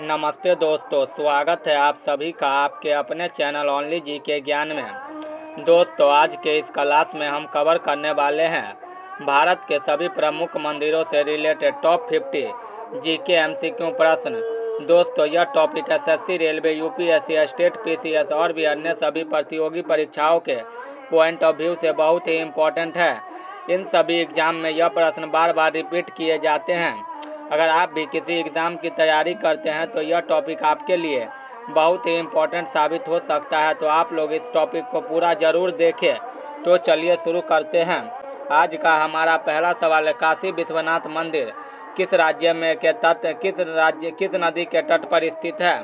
नमस्ते दोस्तों, स्वागत है आप सभी का आपके अपने चैनल ओनली जी के ज्ञान में। दोस्तों, आज के इस क्लास में हम कवर करने वाले हैं भारत के सभी प्रमुख मंदिरों से रिलेटेड टॉप 50 जीके एमसीक्यू प्रश्न। दोस्तों, यह topic SSC, railway, UPSC, state PCS और भी अन्य सभी प्रतियोगी परीक्षाओं के पॉइंट ऑफ व्यू से बहुत ही इम्पोर्टेंट है। इन सभी एग्जाम में यह प्रश्न बार बार रिपीट किए जाते हैं। अगर आप भी किसी एग्ज़ाम की तैयारी करते हैं तो यह टॉपिक आपके लिए बहुत ही इम्पोर्टेंट साबित हो सकता है, तो आप लोग इस टॉपिक को पूरा ज़रूर देखें। तो चलिए शुरू करते हैं। आज का हमारा पहला सवाल है, काशी विश्वनाथ मंदिर किस राज्य में के तट किस नदी के तट पर स्थित है?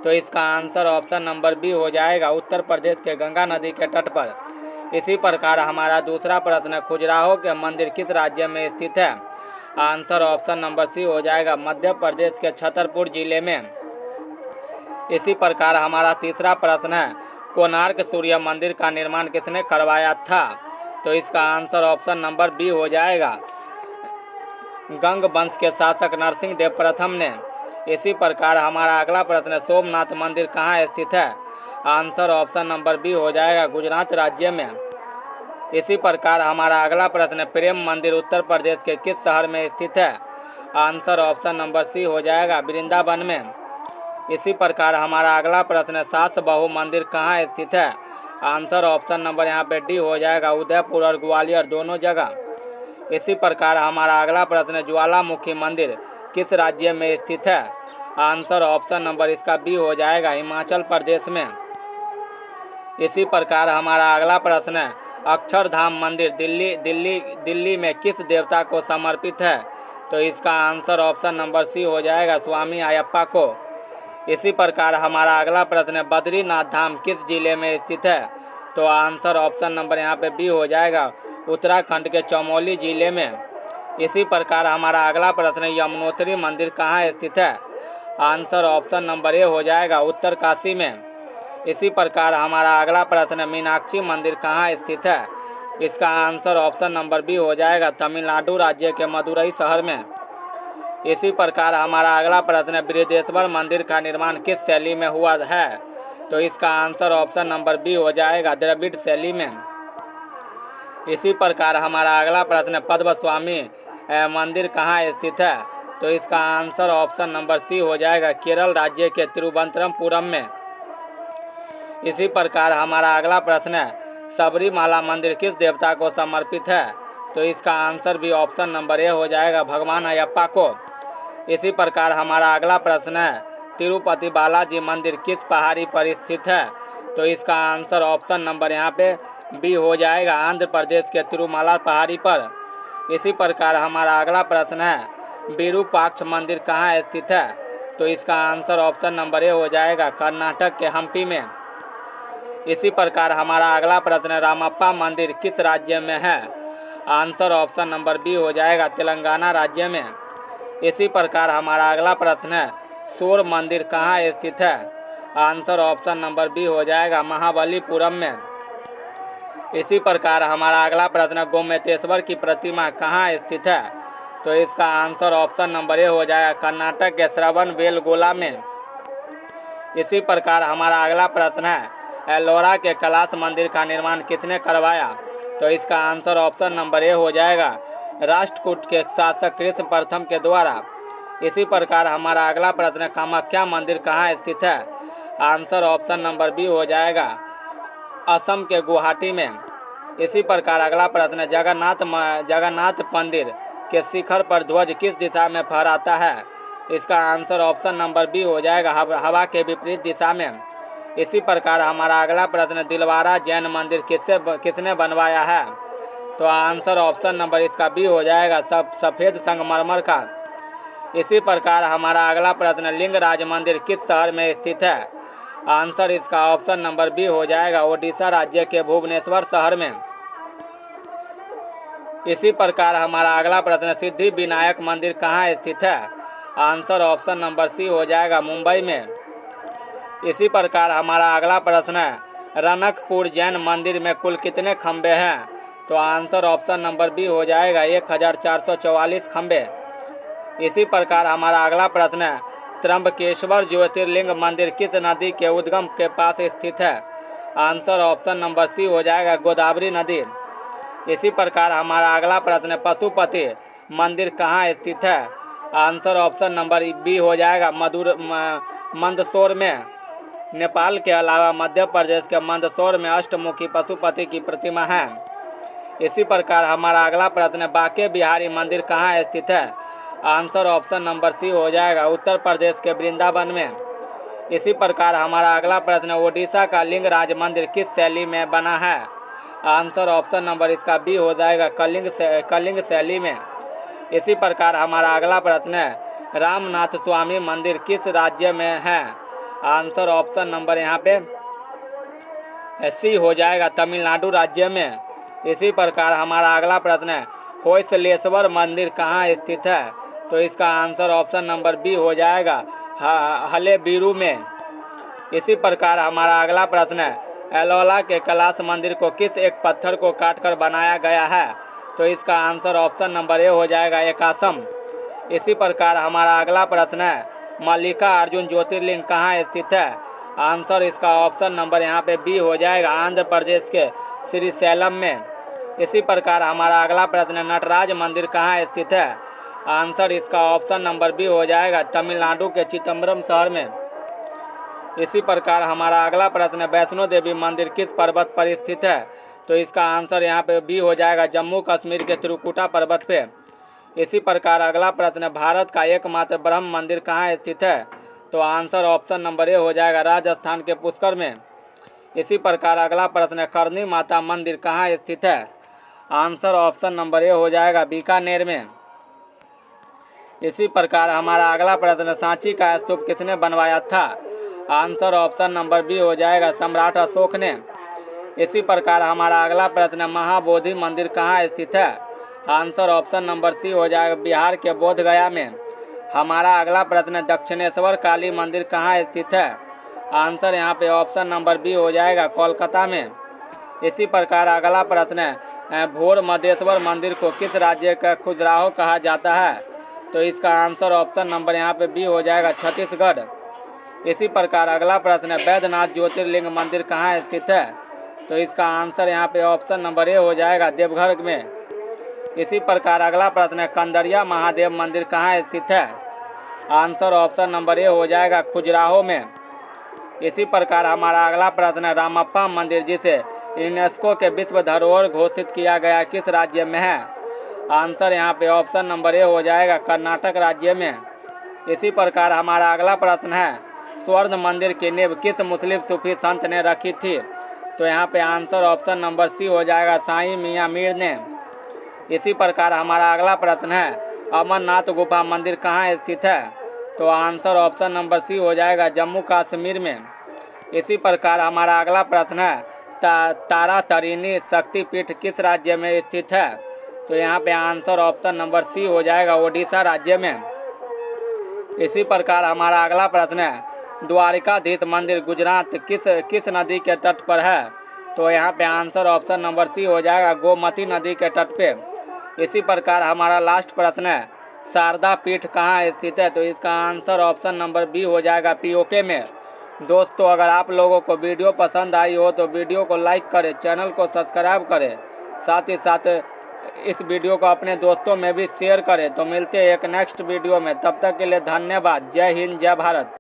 तो इसका आंसर ऑप्शन नंबर बी हो जाएगा, उत्तर प्रदेश के गंगा नदी के तट पर। इसी प्रकार हमारा दूसरा प्रश्न है, खजुराहो के मंदिर किस राज्य में स्थित है? आंसर ऑप्शन नंबर सी हो जाएगा, मध्य प्रदेश के छतरपुर जिले में। इसी प्रकार हमारा तीसरा प्रश्न है, कोणार्क सूर्य मंदिर का निर्माण किसने करवाया था? तो इसका आंसर ऑप्शन नंबर बी हो जाएगा, गंग वंश के शासक नरसिंह देव प्रथम ने। इसी प्रकार हमारा अगला प्रश्न है, सोमनाथ मंदिर कहाँ स्थित है? आंसर ऑप्शन नंबर बी हो जाएगा, गुजरात राज्य में। इसी प्रकार हमारा अगला प्रश्न है, प्रेम मंदिर उत्तर प्रदेश के किस शहर में स्थित है? आंसर ऑप्शन नंबर सी हो जाएगा, वृंदावन में। इसी प्रकार हमारा अगला प्रश्न है, सास बहू मंदिर कहाँ स्थित है? आंसर ऑप्शन नंबर यहाँ पे डी हो जाएगा, उदयपुर और ग्वालियर दोनों जगह। इसी प्रकार हमारा अगला प्रश्न है, ज्वालामुखी मंदिर किस राज्य में स्थित है? आंसर ऑप्शन नंबर इसका बी हो जाएगा, हिमाचल प्रदेश में। इसी प्रकार हमारा अगला प्रश्न है, अक्षरधाम मंदिर दिल्ली में किस देवता को समर्पित है? तो इसका आंसर ऑप्शन नंबर सी हो जाएगा, स्वामी अयप्पा को। इसी प्रकार हमारा अगला प्रश्न है, बद्रीनाथ धाम किस जिले में स्थित है? तो आंसर ऑप्शन नंबर यहाँ पे बी हो जाएगा, उत्तराखंड के चमोली जिले में। इसी प्रकार हमारा अगला प्रश्न है, यमुनोत्री मंदिर कहाँ स्थित है? आंसर ऑप्शन नंबर ए हो जाएगा, उत्तर काशी में। इसी प्रकार हमारा अगला प्रश्न है, मीनाक्षी मंदिर कहाँ स्थित है? इसका आंसर ऑप्शन नंबर बी हो जाएगा, तमिलनाडु राज्य के मदुरई शहर में। इसी प्रकार हमारा अगला प्रश्न है, बृहदेश्वर मंदिर का निर्माण किस शैली में हुआ है? तो इसका आंसर ऑप्शन नंबर बी हो जाएगा, द्रविड़ शैली में। इसी प्रकार हमारा अगला प्रश्न है, पद्म स्वामी मंदिर कहाँ स्थित है? तो इसका आंसर ऑप्शन नंबर सी हो जाएगा, केरल राज्य के तिरुवनंतपुरम में। इसी प्रकार हमारा अगला प्रश्न है, सबरीमाला मंदिर किस देवता को समर्पित है? तो इसका आंसर भी ऑप्शन नंबर ए हो जाएगा, भगवान अयप्पा को। इसी प्रकार हमारा अगला प्रश्न है, तिरुपति बालाजी मंदिर किस पहाड़ी पर स्थित है? तो इसका आंसर ऑप्शन नंबर यहाँ पे बी हो जाएगा, आंध्र प्रदेश के तिरुमाला पहाड़ी पर। इसी प्रकार हमारा अगला प्रश्न है, विरूपाक्ष मंदिर कहाँ स्थित है? तो इसका आंसर ऑप्शन नंबर ए हो जाएगा, कर्नाटक के हम्पी में। इसी प्रकार हमारा अगला प्रश्न है, रामप्पा मंदिर किस राज्य में है? आंसर ऑप्शन नंबर बी हो जाएगा, तेलंगाना राज्य में। इसी प्रकार हमारा अगला प्रश्न है, सूर्य मंदिर कहाँ स्थित है? आंसर ऑप्शन नंबर बी हो जाएगा, महाबलीपुरम में। इसी प्रकार हमारा अगला प्रश्न है, गोमतेश्वर की प्रतिमा कहाँ स्थित है? तो इसका आंसर ऑप्शन नंबर ए हो जाएगा, कर्नाटक के श्रवणबेलगोला में। इसी प्रकार हमारा अगला प्रश्न है, एलोरा के कैलाश मंदिर का निर्माण किसने करवाया? तो इसका आंसर ऑप्शन नंबर ए हो जाएगा, राष्ट्रकूट के शासक कृष्ण प्रथम के द्वारा। इसी प्रकार हमारा अगला प्रश्न है, कामाख्या मंदिर कहाँ स्थित है? आंसर ऑप्शन नंबर बी हो जाएगा, असम के गुवाहाटी में। इसी प्रकार अगला प्रश्न है, जगन्नाथ मंदिर के शिखर पर ध्वज किस दिशा में फहराता है? इसका आंसर ऑप्शन नंबर बी हो जाएगा, हवा के विपरीत दिशा में। इसी प्रकार हमारा अगला प्रश्न, दिलवारा जैन मंदिर किसने बनवाया है? तो आंसर ऑप्शन नंबर इसका बी हो जाएगा, सफ़ेद संगमरमर का। इसी प्रकार हमारा अगला प्रश्न, लिंगराज मंदिर किस शहर में स्थित है? आंसर इसका ऑप्शन नंबर बी हो जाएगा, ओडिशा राज्य के भुवनेश्वर शहर में। इसी प्रकार हमारा अगला प्रश्न, सिद्धि विनायक मंदिर कहाँ स्थित है? आंसर ऑप्शन नंबर सी हो जाएगा, मुंबई में। इसी प्रकार हमारा अगला प्रश्न है, रनकपुर जैन मंदिर में कुल कितने खंबे हैं? तो आंसर ऑप्शन नंबर बी हो जाएगा, 1444 खंबे। इसी प्रकार हमारा अगला प्रश्न है, त्र्यंबकेश्वर ज्योतिर्लिंग मंदिर किस नदी के उद्गम के पास स्थित है? आंसर ऑप्शन नंबर सी हो जाएगा गोदावरी नदी। इसी प्रकार हमारा अगला प्रश्न, पशुपति मंदिर कहाँ स्थित है? आंसर ऑप्शन नंबर बी हो जाएगा मंदसौर में। नेपाल के अलावा मध्य प्रदेश के मंदसौर में अष्टमुखी पशुपति की प्रतिमा है। इसी प्रकार हमारा अगला प्रश्न, बांके बिहारी मंदिर कहाँ स्थित है? आंसर ऑप्शन नंबर सी हो जाएगा उत्तर प्रदेश के वृंदावन में। इसी प्रकार हमारा अगला प्रश्न, ओडिशा का लिंगराज मंदिर किस शैली में बना है? आंसर ऑप्शन नंबर इसका बी हो जाएगा कलिंग शैली में। इसी प्रकार हमारा अगला प्रश्न है, रामनाथ स्वामी मंदिर किस राज्य में है? आंसर ऑप्शन नंबर यहाँ पे सी हो जाएगा तमिलनाडु राज्य में। इसी प्रकार हमारा अगला प्रश्न है, होयसलेश्वर मंदिर कहाँ स्थित है? तो इसका आंसर ऑप्शन नंबर बी हो जाएगा हलेबीरू में। इसी प्रकार हमारा अगला प्रश्न है, एलोला के कैलाश मंदिर को किस एक पत्थर को काटकर बनाया गया है? तो इसका आंसर ऑप्शन नंबर ए हो जाएगा एकासम। इसी प्रकार हमारा अगला प्रश्न है, मल्लिकार्जुन ज्योतिर्लिंग कहाँ स्थित है? आंसर इसका ऑप्शन नंबर यहाँ पे बी हो जाएगा आंध्र प्रदेश के श्रीशैलम में। इसी प्रकार हमारा अगला प्रश्न, नटराज मंदिर कहाँ स्थित है? आंसर इसका ऑप्शन नंबर बी हो जाएगा तमिलनाडु के चिदम्बरम शहर में। इसी प्रकार हमारा अगला प्रश्न, वैष्णो देवी मंदिर किस पर्वत पर स्थित है? तो इसका आंसर यहाँ पे बी हो जाएगा जम्मू कश्मीर के त्रिकुटा पर्वत पे। इसी प्रकार अगला प्रश्न, भारत का एकमात्र ब्रह्म मंदिर कहाँ स्थित है? तो आंसर ऑप्शन नंबर ए हो जाएगा राजस्थान के पुष्कर में। इसी प्रकार अगला प्रश्न, करनी माता मंदिर कहाँ स्थित है? आंसर ऑप्शन नंबर ए हो जाएगा बीकानेर में। इसी प्रकार हमारा अगला प्रश्न, सांची का स्तूप किसने बनवाया था? आंसर ऑप्शन नंबर बी हो जाएगा सम्राट अशोक ने। इसी प्रकार हमारा अगला प्रश्न, महाबोधि मंदिर कहाँ स्थित है? आंसर ऑप्शन नंबर सी हो जाएगा बिहार के बोध गया में। हमारा अगला प्रश्न, दक्षिणेश्वर काली मंदिर कहाँ स्थित है? आंसर यहाँ पे ऑप्शन नंबर बी हो जाएगा कोलकाता में। इसी प्रकार अगला प्रश्न है, भोर मधेश्वर मंदिर को किस राज्य का खजुराहो कहा जाता है? तो इसका आंसर ऑप्शन नंबर यहाँ पे बी हो जाएगा छत्तीसगढ़। इसी प्रकार अगला प्रश्न है, बैद्यनाथ ज्योतिर्लिंग मंदिर कहाँ स्थित है? तो इसका आंसर यहाँ पे ऑप्शन नंबर ए हो जाएगा देवघर में। इसी प्रकार अगला प्रश्न है, कंदरिया महादेव मंदिर कहाँ स्थित है? आंसर ऑप्शन नंबर ए हो जाएगा खजुराहो में। इसी प्रकार हमारा अगला प्रश्न है, रामप्पा मंदिर जिसे यूनेस्को के विश्व धरोहर घोषित किया गया किस राज्य में है? आंसर यहाँ पे ऑप्शन नंबर ए हो जाएगा कर्नाटक राज्य में। इसी प्रकार हमारा अगला प्रश्न है, स्वर्ण मंदिर की नींव किस मुस्लिम सूफी संत ने रखी थी? तो यहाँ पे आंसर ऑप्शन नंबर सी हो जाएगा साईं मियां मीर ने। इसी प्रकार हमारा अगला प्रश्न है, अमरनाथ गुफा मंदिर कहाँ स्थित है? तो आंसर ऑप्शन नंबर सी हो जाएगा जम्मू कश्मीर में। इसी प्रकार हमारा अगला प्रश्न है, तारातारिणी शक्तिपीठ किस राज्य में स्थित है? तो यहाँ पे आंसर ऑप्शन नंबर सी हो जाएगा ओडिशा राज्य में। इसी प्रकार हमारा अगला प्रश्न है, द्वारिकाधीश मंदिर गुजरात किस नदी के तट पर है? तो यहाँ पे आंसर ऑप्शन नंबर सी हो जाएगा गोमती नदी के तट पे। इसी प्रकार हमारा लास्ट प्रश्न है, शारदा पीठ कहाँ स्थित है? तो इसका आंसर ऑप्शन नंबर बी हो जाएगा पीओके में। दोस्तों, अगर आप लोगों को वीडियो पसंद आई हो तो वीडियो को लाइक करें, चैनल को सब्सक्राइब करें, साथ ही साथ इस वीडियो को अपने दोस्तों में भी शेयर करें। तो मिलते हैं एक नेक्स्ट वीडियो में, तब तक के लिए धन्यवाद। जय हिंद, जय भारत।